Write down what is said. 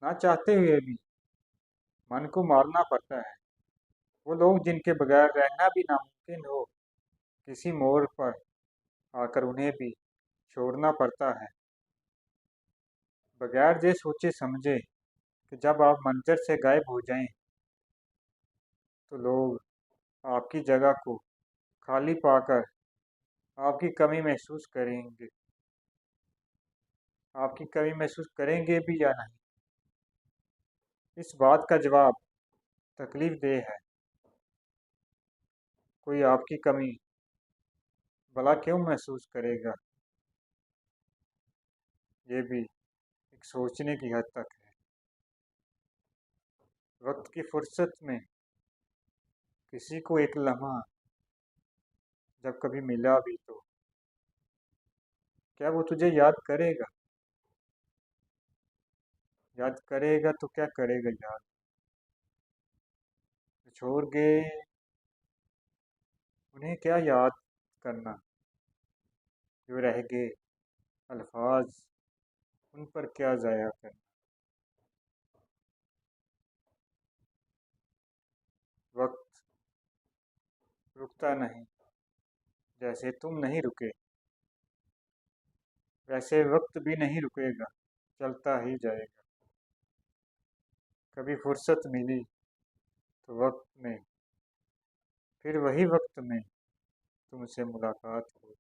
ना चाहते हुए भी मन को मारना पड़ता है। वो लोग जिनके बगैर रहना भी नामुमकिन हो, किसी मोड़ पर आकर उन्हें भी छोड़ना पड़ता है, बगैर ये सोचे समझे कि जब आप मंजर से गायब हो जाएं तो लोग आपकी जगह को खाली पाकर आपकी कमी महसूस करेंगे। आपकी कमी महसूस करेंगे भी या नहीं, इस बात का जवाब तकलीफ देह है। कोई आपकी कमी भला क्यों महसूस करेगा, ये भी एक सोचने की हद तक है। वक्त की फुर्सत में किसी को एक लम्हा जब कभी मिला भी तो क्या वो तुझे याद करेगा? याद करेगा तो क्या करेगा याद? जो छोड़ गए उन्हें क्या याद करना, जो रह गए अल्फाज उन पर क्या जाया करना। वक्त रुकता नहीं, जैसे तुम नहीं रुके वैसे वक्त भी नहीं रुकेगा, चलता ही जाएगा। कभी फुर्सत मिली तो वक्त में, फिर वही वक्त में तुमसे मुलाकात होगी।